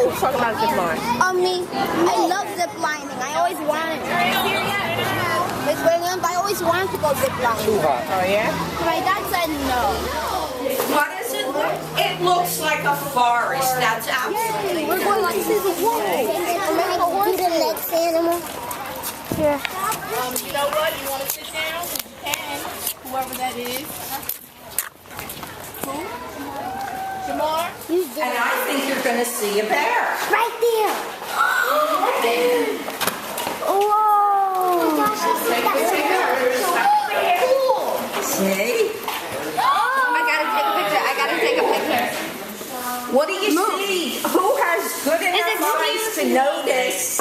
Let's talk about zip line. Me, I love zip lining. I always wanted. Miss Williams, I always wanted to go zip lining. Too hot. Oh yeah? My dad said no. What does it look? It looks like a forest. That's absolutely. We're going like this is a wolf. Remember the horse? The next animal. You Yeah. know what? You want to sit down? You can. Whoever that is. Who? Jamar? And I think you're going to see a bear. Right there. Whoa. Oh my gosh, that's so cool. See? I gotta take a picture. What do you see? Who has good enough eyes to notice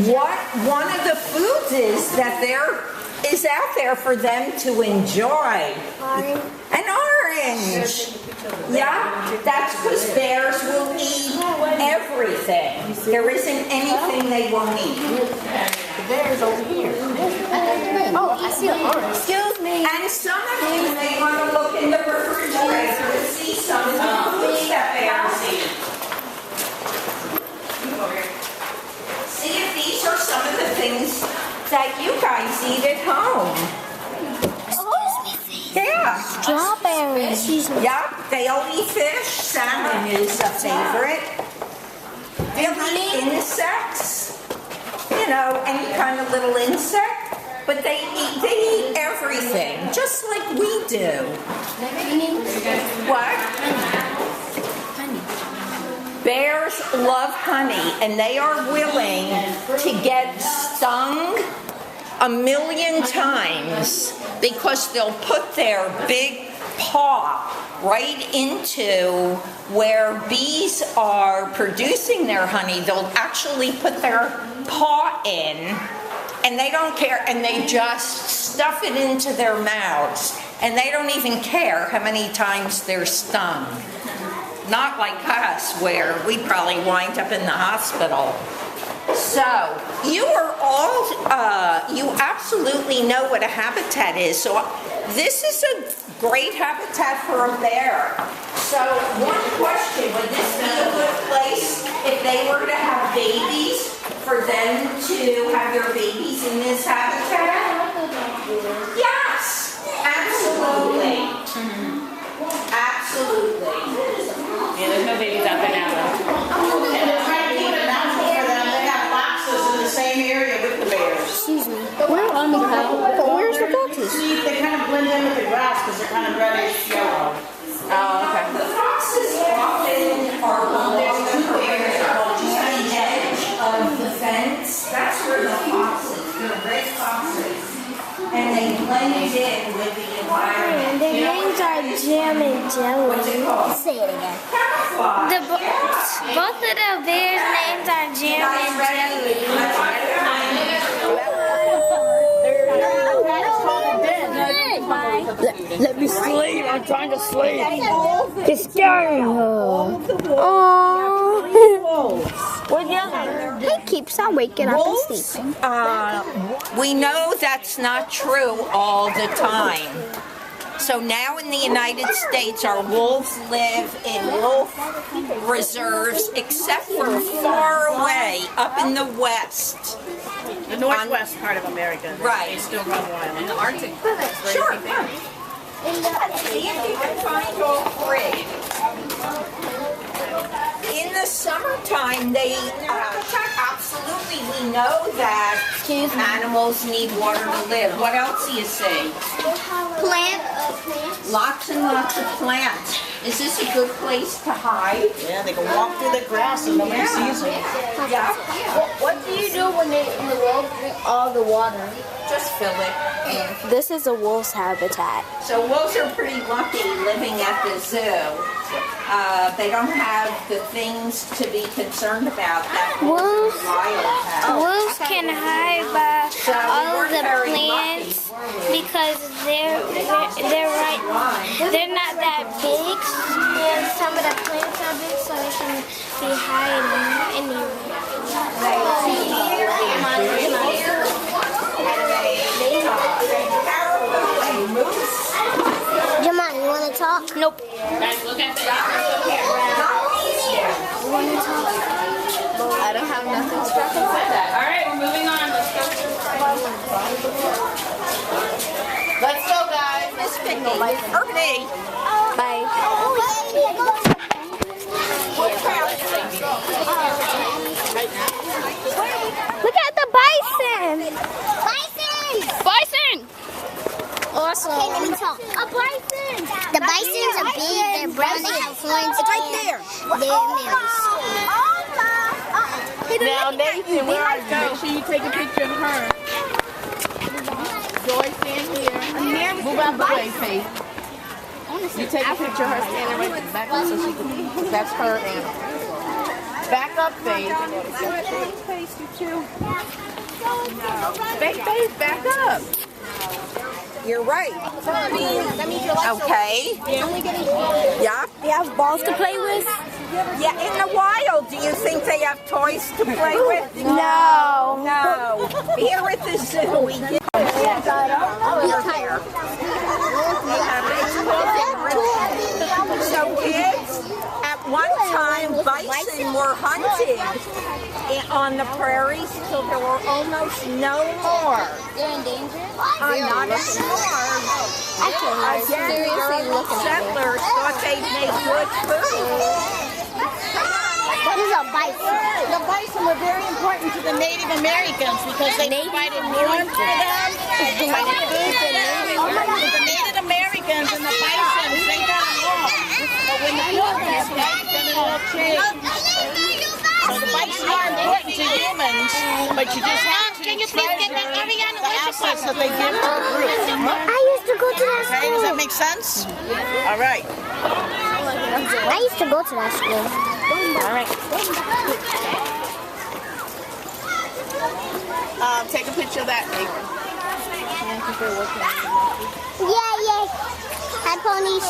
what one of the foods is that there is out there for them to enjoy? Orange. An orange. Yeah, that's because bears will eat everything. There isn't anything they won't eat. The bear is over here. Oh, I see an orange. Excuse me. And some of you may want to look in the refrigerator to see some of the foods that bears eat. See if these are some of the things that you guys eat at home. Yeah. Strawberries. Yep, they all eat fish. Salmon is a favorite. They'll eat insects. You know, any kind of little insect. But they eat everything, just like we do. What? Bears love honey, and they are willing to get stung 1,000,000 times because they'll put their big paw right into where bees are producing their honey. They'll actually put their paw in, and they don't care, and they just stuff it into their mouths, and they don't even care how many times they're stung. Not like us, where we probably wind up in the hospital. So, you are all, you absolutely know what a habitat is. So, this is a great habitat for a bear. So, one question, would this be a good place if they were to have babies, for them to have their babies in this habitat? Yes, absolutely. Absolutely. Yeah, there's no babies out there now, though. And they're trying to keep it natural for them. They have boxes in the same area with the bears. Excuse me. Where's the foxes? See, they kind of blend in with the grass because they're kind of reddish yellow. Oh, okay. The foxes often are along the perimeter, just on the edge of the fence. That's where the foxes, they're red foxes, and they blend in with the environment. Their names are Jam and Jelly. What's it called? Say it again. Camouflage. Both of the bears' names are Jam and Jelly. Let me sleep. I'm trying to sleep. It's scaring her. Oh. He keeps on waking up and sleeping. We know that's not true all the time. So now in the United States, our wolves live in wolf reserves, except for far away up in the west. The northwest part of America. Right. They still run wild. In the Arctic. Sure. See if you can find all three. In the summertime, they absolutely, we know that animals need water to live. What else do you see? Plants. Lots and lots of plants. Is this a good place to hide? Yeah, they can walk through the grass and nobody sees them. Yeah. What do you do when the wolves drink all the water? Just fill it. This is a wolf's habitat. So wolves are pretty lucky living at the zoo. They don't have the things to be concerned about that Wolves- wild have. Wolves can hide by So all of we're the very plants because they're right. They're not that big. And some of the plants are big, so they can be hiding Jamal, you want to talk? Nope. Guys, look at the You want to talk? Or me. Bye. Look at the bison. Bison! Awesome. Okay, let me talk. A bison. The bisons are big. They're brown. They have horns. It's right there. They're males. Now, Nathan, where are you? Make sure you take a picture of her. Joy, stand here. Move out the way, Faith. You take a picture of her standing right back up so she can. That's her animal. Back up, Faith. Faith, you too. Faith, back up. You're right. Okay. Yeah. They have balls to play with? Yeah, in the wild, do you think they have toys to play with? No. No. Here at the zoo, we get So kids, at one time, bison were hunted on the prairies till there were almost no more. They're endangered? Not anymore. Again, the early settlers thought they'd make good food. What is a bison? The bison were very important to the Native Americans because they provided warmth for them, provided food for them. The Native Americans and the bisons, they got along. But when the Pilgrims came, then it all changed. So the bison are important to humans, but you just have to treasure the assets that they give to the group. I used to go to that Okay, school. does that make sense? All right. I used to go to that school. All right. Take a picture of that, Nathan. Yeah. Hi, ponies.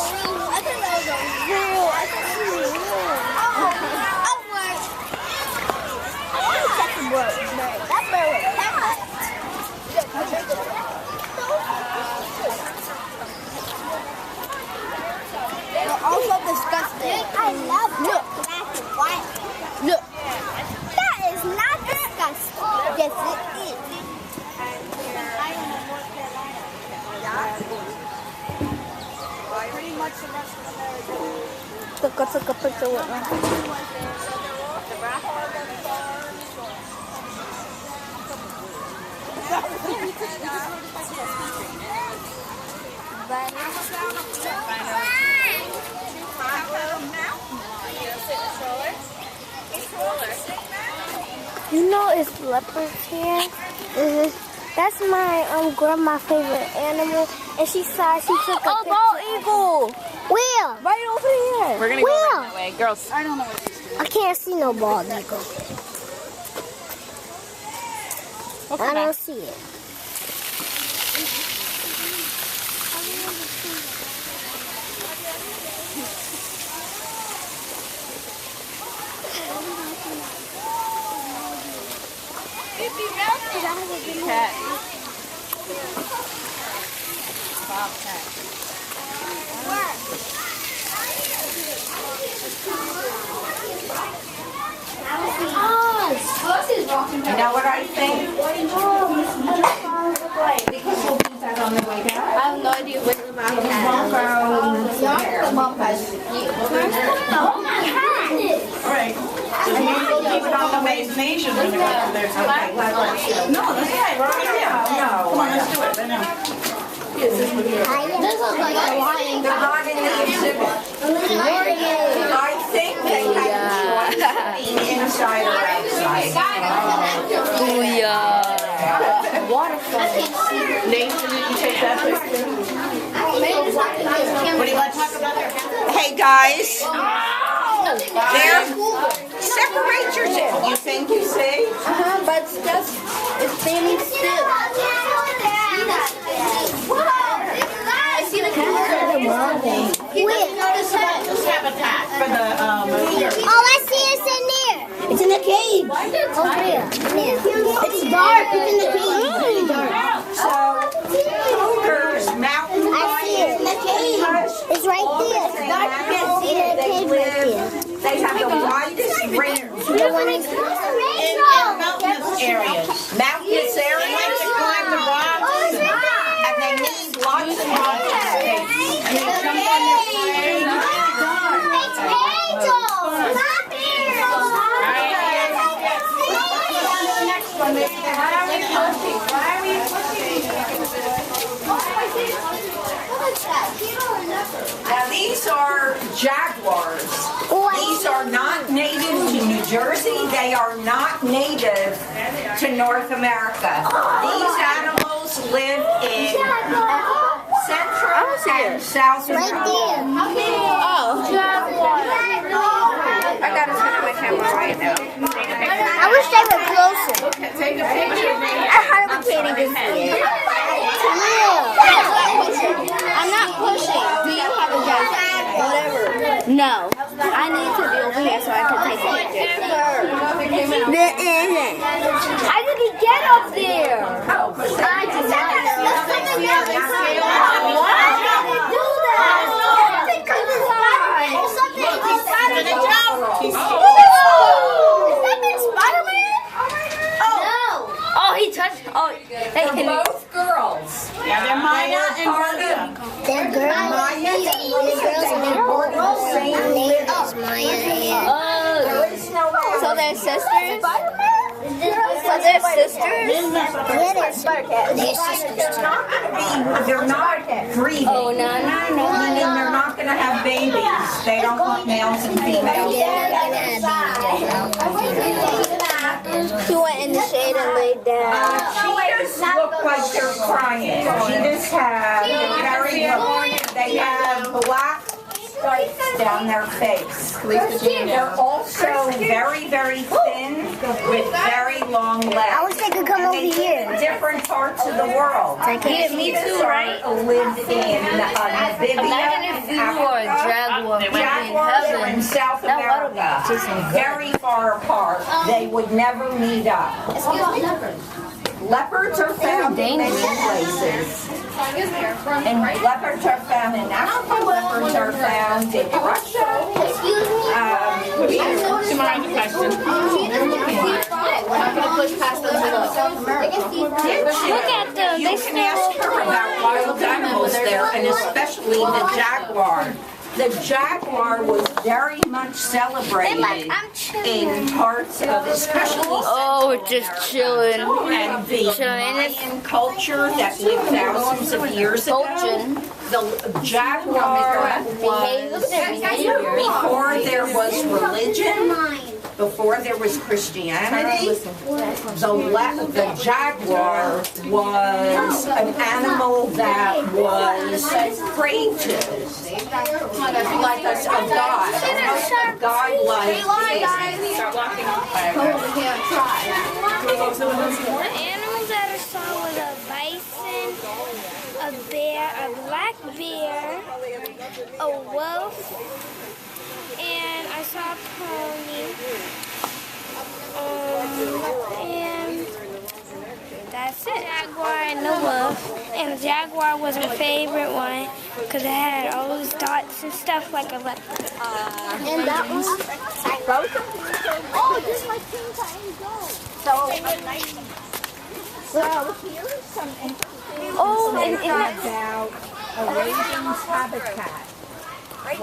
They're also disgusting. I love it. Look. That is not disgusting. Yes, it is. Pretty much the rest of America. Took a picture with me. You know it's leopards here? That's my grandma's favorite animal. And she saw, she took a picture. bald eagle. Where? Right over here. We're gonna go Where? right that way. Girls, I don't know what this is. I can't see no bald eagle. I don't see it. cat. Bobcat. You know what I think? Because we'll use that on the way back. I have no idea what the mom We won't go All right. So you keep it on the way nation when we go to their Okay, No, that's okay. We're already there. No. Come on, let's do it right now. This looks like a lion. They're not in the exhibit. I think they have choice being inside or outside. Nathan, did you take that picture? What do you want to talk about there? Hey guys, there. Separate yourself. You think you see? But it's just, it's standing still. I see the camera. This habitat for the All I see is in there. It's in a cage. Over here. It's dark. It's in the cage. It's really dark. So, cougars, mountain I see it. lions, It's right there. they live. They have the Jersey. They are not native to North America. These animals live in Central and South America. I gotta turn on my camera right now. I wish they were closer. Take a picture. I hardly can't even see it. I'm not pushing. Do you have a jacket? Whatever. No. I need to be over here so I can take a picture. How did he get up there? I did not Oh, he touched. Oh, They're both girls. Yeah, they're Maya and Maria. they're girls. Maya and there is no So they're sisters? So they're sisters? They're not breeding. Oh, no. Meaning they're not going to have babies. They don't want males and females. He went in the shade and laid down. Cheetahs look like they're crying. Cheetahs have they have black stripes down their face. They're also very, very thin with very long legs. I wish they could come over They live here. in different parts of the world. Yeah, me too, right? Live in Namibia. Imagine if you were a jaguar Jaguars are in heaven. South America, very far apart. They would never meet up. Leopards are found in many places. And leopards are found in Africa. Leopards are found in Russia. Tomorrow's a question. We're not gonna push past those Look at them. You can ask her about wild animals there, and especially the jaguar. The jaguar was very much celebrated in parts of, especially Oh, we're just chilling. and the Mayan culture that lived thousands of years ago. The jaguar was, before there was religion, before there was Christianity, the jaguar was an animal that was prayed to, like a god, almost a god-like being. Start walking. The animals that I saw was a bison, a bear, a black bear, a wolf, and I saw a pony. And that's it. Jaguar and the wolf. And the jaguar was my favorite one because it had all those dots and stuff like a leopard. And that one? Oh, just like King Tiny Goat. So here's some interesting about a raven's habitat. How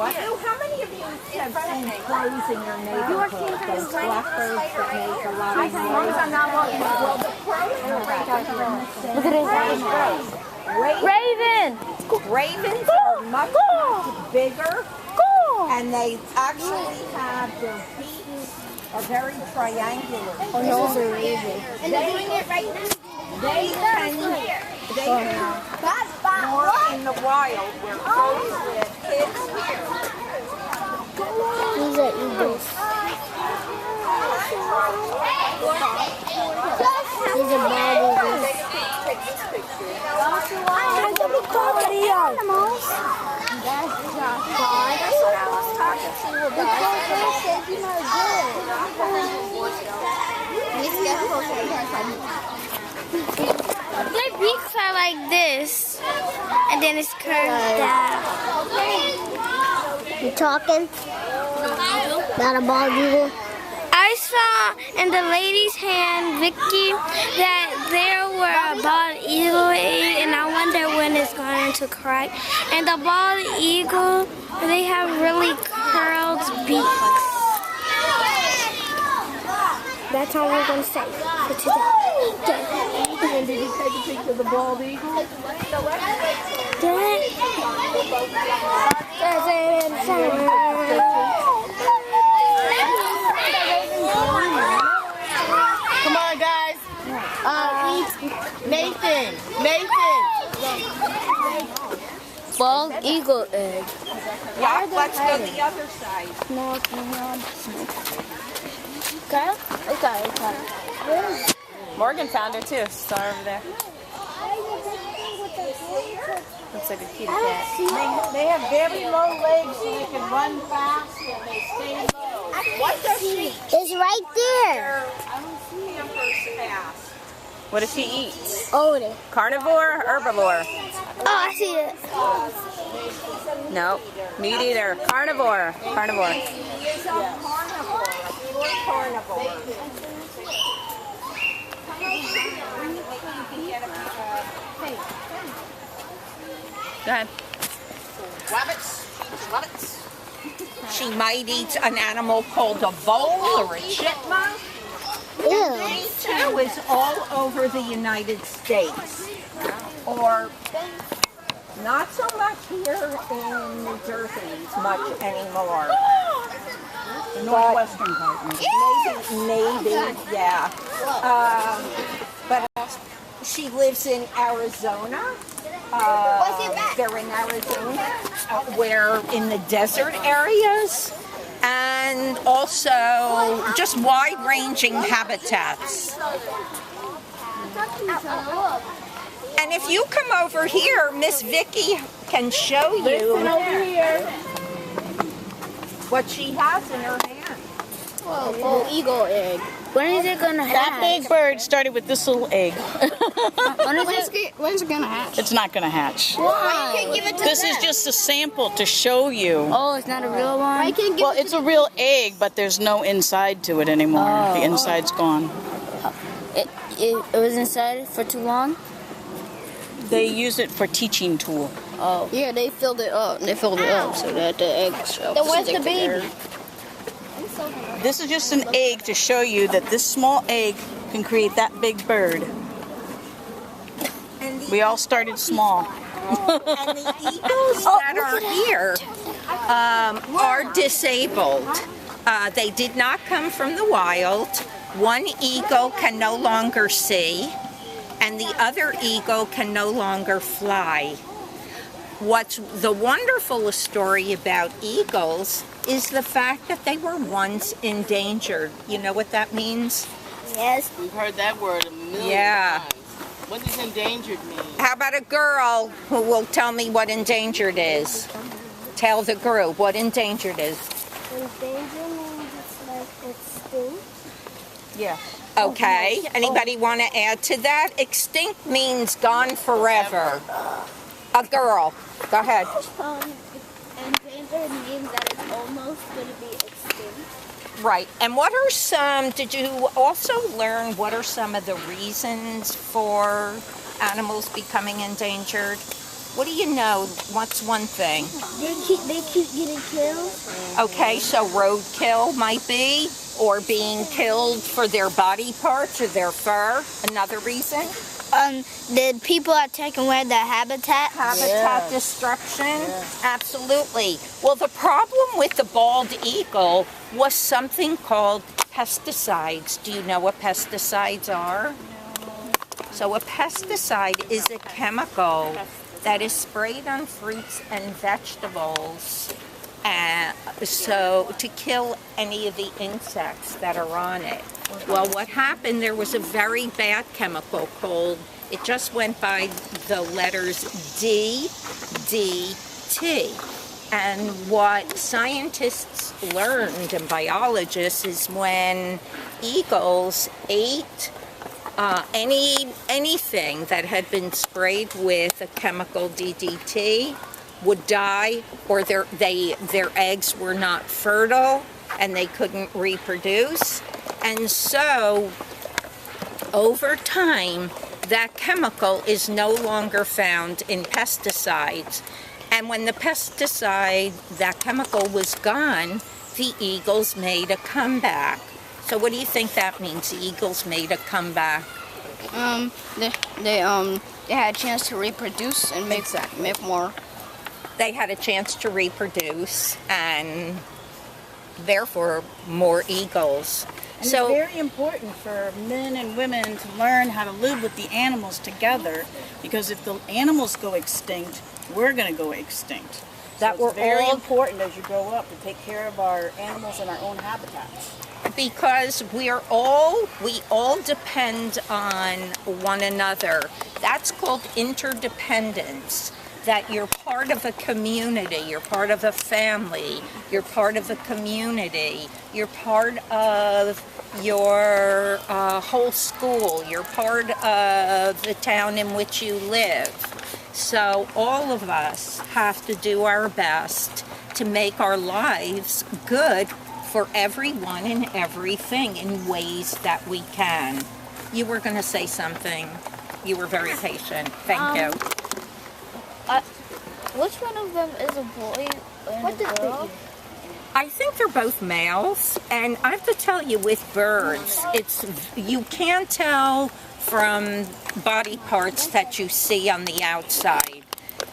many of you have seen crows in your neighborhood? Those black birds that make a lot of noise. Well, the crows are Look at his Raven! Ravens are much bigger, and they actually have their beaks are very triangular. Oh, those are ravens. And they're doing it right now. They can more in the wild where crows live. Kids here. These are eagles. These are bald eagles. Animals. That's not fun. That's what I was talking to you about. Their beaks are like this, and then it's curved down. You talking about a bald eagle? I saw in the lady's hand, Vicky, that there were a bald eagle, and I wonder when it's going to crack. And the bald eagle, they have really curled beaks. That's all we're going to say for today. And did you take a picture of the bald eagle? Nathan. Bald eagle egg. Yeah, let's go the other side. No. Kyle? Okay. Morgan found her too. Saw her over there. Looks like a kitty cat. They have very low legs, so they can run fast and they stay low. What does she It's right there. ask? What does she eat? Oh, Carnivore, herbivore? I see it. No, meat eater. Carnivore. Carnivore. She is a carnivore, a pure carnivore. Go ahead. Rabbits. She might eat an animal called a vole or a chipmunk. Ew. She too is all over the United States. Or not so much here in New Jersey much anymore. The northwestern part. Maybe, yeah. But she lives in Arizona. They're in Arizona, where in the desert areas, and also just wide-ranging habitats. And if you come over here, Miss Vicky can show you what she has in her hand. Bald eagle egg. When is it gonna hatch? That big bird started with this little egg. When's it gonna hatch? It's not going to hatch. Why? This is just a sample to show you. Oh, it's not a real one? Well, it's a real egg, but there's no inside to it anymore. The inside's gone. It was inside for too long? They use it for teaching tool. Oh. Yeah, they filled it up. They filled it up so that the eggs. Then where's the baby? This is just an egg to show you that this small egg can create that big bird. We all started small. And the eagles that are here are disabled. They did not come from the wild. One eagle can no longer see, and the other eagle can no longer fly. What's the wonderful story about eagles is the fact that they were once endangered. You know what that means? Yes. We've heard that word a million Yeah. times. What does endangered mean? How about a girl who will tell me what endangered is? Tell the group what endangered is. Endangered means it's like extinct. Yeah. Okay, anybody want to add to that? Extinct means gone forever. A girl. Go ahead. Endangered means that it's almost going to be extinct. Right. And what are some, did you also learn what are some of the reasons for animals becoming endangered? What do you know? What's one thing? They keep getting killed. Okay, so roadkill might be, or being killed for their body parts or their fur. Another reason? The people are taking away their habitat. Habitat destruction? Absolutely. Well, the problem with the bald eagle was something called pesticides. Do you know what pesticides are? So a pesticide is a chemical that is sprayed on fruits and vegetables so to kill any of the insects that are on it. Well, what happened, there was a very bad chemical called, it just went by the letters DDT. And what scientists learned and biologists is when eagles ate anything that had been sprayed with a chemical DDT would die, or their eggs were not fertile and they couldn't reproduce. And so over time that chemical is no longer found in pesticides. And when the pesticide, that chemical was gone, the eagles made a comeback. So what do you think that means, the eagles made a comeback? They had a chance to reproduce and make more. They had a chance to reproduce and therefore more eagles. And it's very important for men and women to learn how to live with the animals together, because if the animals go extinct, we're going to go extinct. That So it's very important as you grow up to take care of our animals in our own habitats. Because we all depend on one another. That's called interdependence. That you're part of a community, you're part of a family, you're part of a community, you're part of your whole school, you're part of the town in which you live. So all of us have to do our best to make our lives good for everyone and everything in ways that we can. You were going to say something. You were very patient. Thank you. Which one of them is a boy and a girl? I think they're both males, and I have to tell you, with birds, you can't tell from body parts that you see on the outside.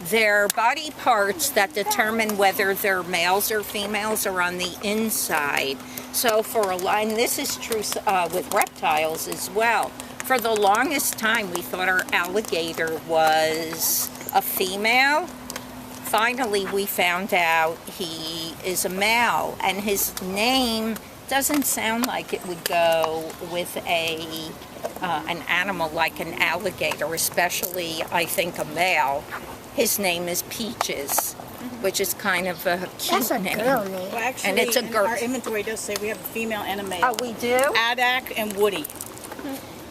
They're body parts that determine whether they're males or females are on the inside. So for a line, this is true with reptiles as well. For the longest time, we thought our alligator was a female. Finally, we found out he is a male, and his name doesn't sound like it would go with an animal like an alligator, especially, I think, a male. His name is Peaches, which is kind of a cute name. Girl name. Well, actually, And it's a girl. our inventory does say we have a female and a male. Oh, we do? Adak and Woody.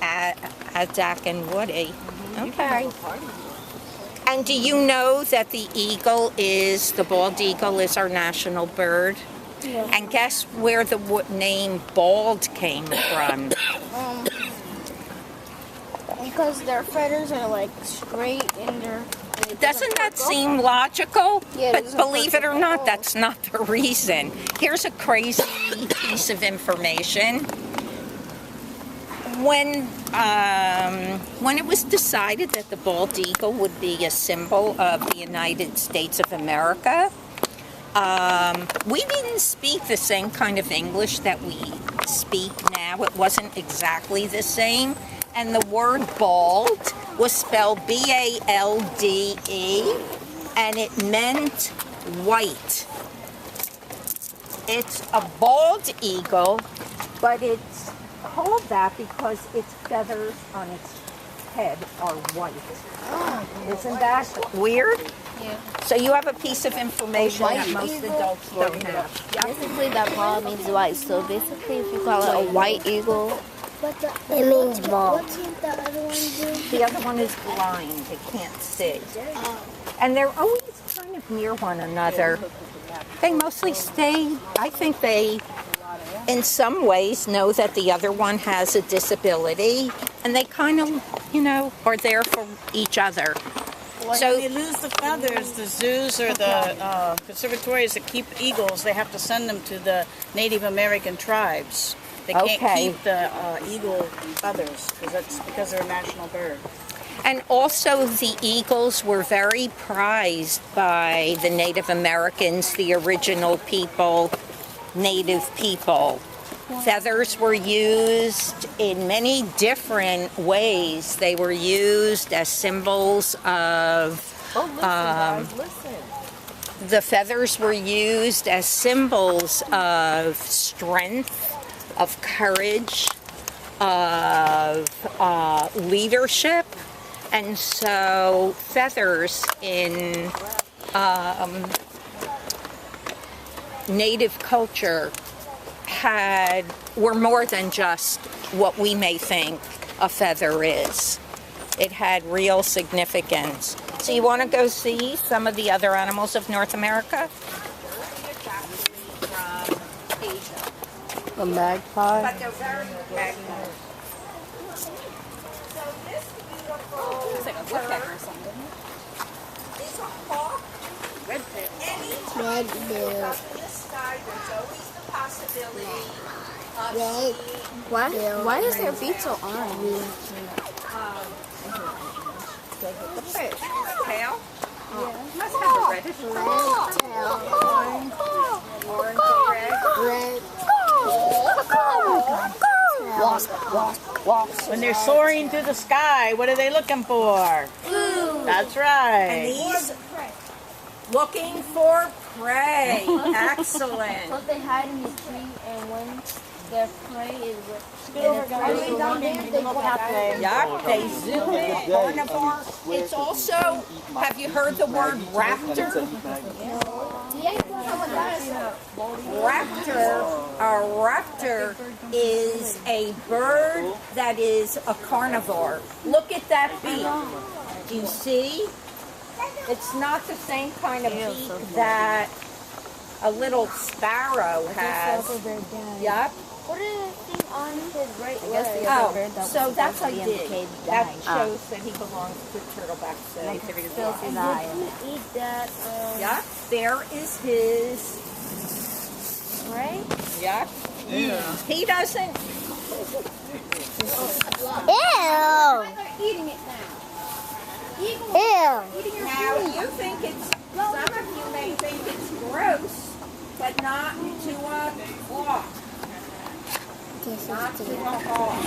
Adak and Woody. Okay. And do you know that the bald eagle is our national bird? Yeah. And guess where the name bald came from? Because their feathers are like straight and they're... Doesn't that seem logical? Yeah, it But doesn't believe it or work at not, all. that's not the reason. Here's a crazy piece of information. When it was decided that the bald eagle would be a symbol of the United States of America, we didn't speak the same kind of English that we speak now. It wasn't exactly the same. And the word bald was spelled B-A-L-D-E, and it meant white. It's a bald eagle, but it's called that because its feathers on its head are white. Isn't that weird? Yeah. So you have a piece of information that White most eagle? adults don't have. Basically, that bald means white. So basically, if you call it a white eagle, it means bald. The other one is blind. It can't see. And they're always kind of near one another. They mostly stay, I think they, in some ways, know that the other one has a disability. And they kind of, are there for each other. Well, So- when they lose the feathers, the zoos or the conservatories that keep eagles, they have to send them to the Native American tribes. They can't Okay. keep the eagle feathers because they're a national bird. And also the eagles were very prized by the Native Americans, the original people, native people. Feathers were used in many different ways. They were used as symbols of... The feathers were used as symbols of strength, of courage, of leadership. And so feathers in native culture were more than just what we may think a feather is. It had real significance. So you want to go see some of the other animals of North America? A magpie. But they're very magnificent. So this beautiful bird is a hawk. Anytime up in the sky, there's always the possibility of seeing why is their feet so orange? the fish. Tail? Yeah. Must have a reddish tail. Orange or red. Red. When they're soaring through the sky, what are they looking for? Food. That's right. And these looking for prey. Excellent. So they hide in the tree, and when their prey is Yup, they zoom in. Carnivore. It's also, have you heard the word raptor? A raptor is a bird that is a carnivore. Look at that beak. Do you see? It's not the same kind of beak that a little sparrow has. Yup. What is the thing on his right leg? Oh, so that's a dig. That shows that he belongs to turtleback. So Eat that. yeah, there is his. Right? Yeah. He doesn't. Ew. Eating it now. Ew. Now you think it's. Some of you may think it's gross, but not to a hawk. Not to a hawk.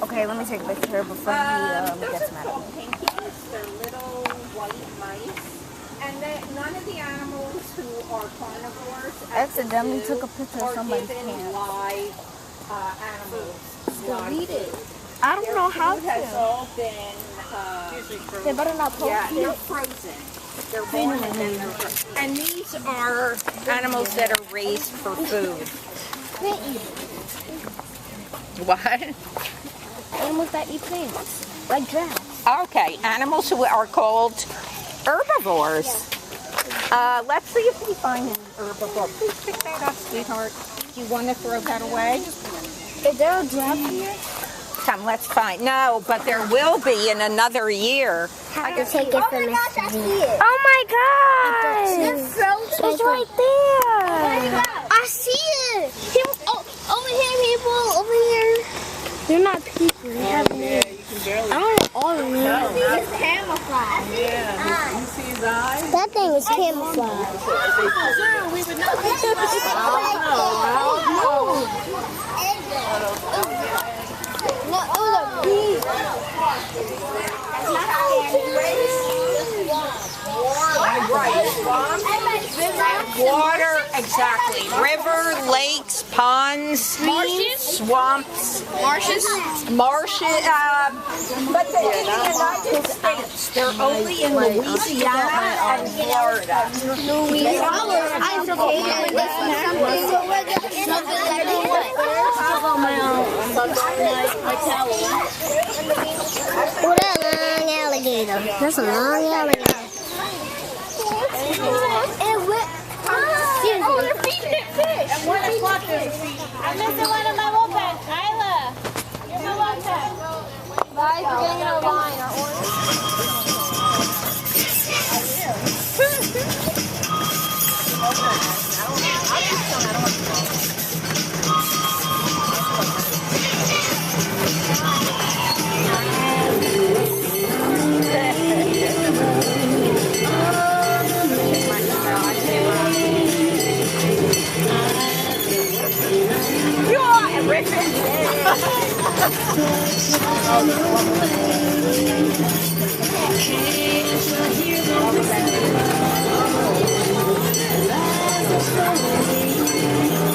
Okay, let me take a picture before he Those gets are mad. called pinkies. They're little white mice. And none of the animals who are carnivores Accidentally took a picture of are somebody's given pants. live animals. Delete it. I don't know how Food has to. all been, They better not post yeah, they're it. frozen. They're born and then they're frozen. And these are animals that are raised for food. What? Animals that eat plants, like giraffes. Okay, animals who are called herbivores. Let's see if we find an herbivore. Please pick that up, sweetheart. Do you want to throw that away? Is there a giraffe here? Come, let's find. No, but there will be in another year. I can take it from the Oh my god! It's right there. I see it. People, over here, people. Over here. They're not people. Yeah, you can barely. I don't know all of them. It's camouflage. Yeah, you see his eyes? That thing is camouflage. We would not Water, exactly. River, lakes, ponds, swamps, marshes, but they're in the United States. They're only in Louisiana and Florida. What a long alligator. That's a long alligator. Oh, they're feeding it fish. I missed one of my wolfpack. Kyla, you're my wolfpack. Guys, we're getting in a line. Our Thank you.